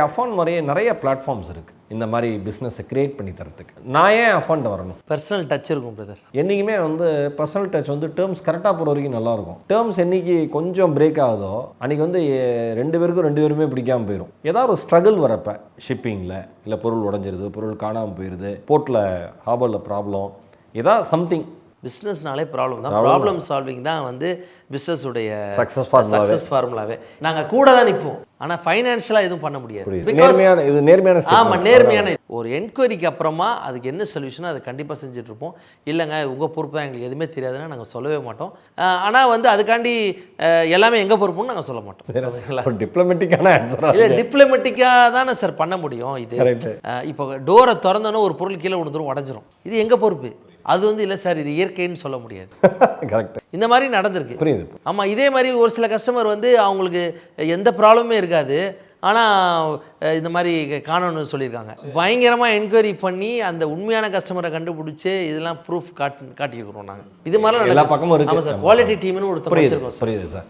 அஃபான் மாதிரியே நிறைய பிளாட்ஃபார்ம்ஸ் இருக்குது இந்த மாதிரி பிஸ்னஸை கிரியேட் பண்ணி தரத்துக்கு. நான் ஏன் அஃபான்ட்ட வரணும்? பர்சனல் டச் இருக்கும் பிரதர். என்றைக்குமே பர்சனல் டச் டேர்ம்ஸ் கரெக்டாக போகிற வரைக்கும் நல்லாயிருக்கும். டேர்ம்ஸ் என்றைக்கு கொஞ்சம் பிரேக் ஆகுதோ அன்றைக்கி ரெண்டு பேருமே பிடிக்காமல் போயிடும். ஏதாவது ஒரு ஸ்ட்ரகிள் வரப்போ ஷிப்பிங்கில் இல்லை பொருள் உடஞ்சிருது, பொருள் காணாமல் போயிடுது, போர்ட்டில் ஹார்பரில் ப்ராப்ளம், ஏதாவது சம்திங். பிஸ்னஸ்னாலே ப்ராப்ளம் தான். ப்ராப்ளம் சால்விங் தான் பிஸ்னஸுடைய சக்ஸஸ் ஃபார்முலாவே. நாங்கள் கூட தான் நிற்போம், ஆனால் ஃபைனான்ஷியலாக எதுவும் பண்ண முடியாது. நேர்மையான ஆமாம், நேர்மையான ஒரு என்கொயரிக்கு அப்புறமா அதுக்கு என்ன சொல்யூஷனோ அதை கண்டிப்பாக செஞ்சுட்ருப்போம். இல்லைங்க உங்கள் பொறுப்பு தான், எங்களுக்கு எதுவுமே தெரியாதுன்னா நாங்கள் சொல்லவே மாட்டோம். ஆனால் அதுக்காண்டி எல்லாமே எங்கள் பொறுப்புன்னு நாங்கள் சொல்ல மாட்டோம். டிப்ளமேட்டிக்கான இல்லை, டிப்ளமேட்டிக்காக தானே சார் பண்ண முடியும். இது இப்போ டோரை திறந்தோன்னே ஒரு பொருள் கீழே விழுந்துரும், உடஞ்சிரும். இது எங்கள் பொறுப்பு. அது இல்லை சார், இது இயற்கைன்னு சொல்ல முடியாது. கரெக்ட். இந்த மாதிரி நடந்திருக்கு. புரியுது. ஆமாம், இதே மாதிரி ஒரு சில கஸ்டமர் அவங்களுக்கு எந்த ப்ராப்ளமே இருக்காது, ஆனால் இந்த மாதிரி காணணும்னு சொல்லியிருக்காங்க. பயங்கரமாக என்கொயரி பண்ணி அந்த உண்மையான கஸ்டமரை கண்டுபிடிச்சி இதெல்லாம் ப்ரூஃப் காட்டியிருக்கிறோம் நாங்கள். இது மாதிரி எல்லா பக்கமும் இருக்குது. ஆமாம் சார், குவாலிட்டி டீம்னு ஒருத்தர் வச்சிருக்கோம். புரியுது சார்.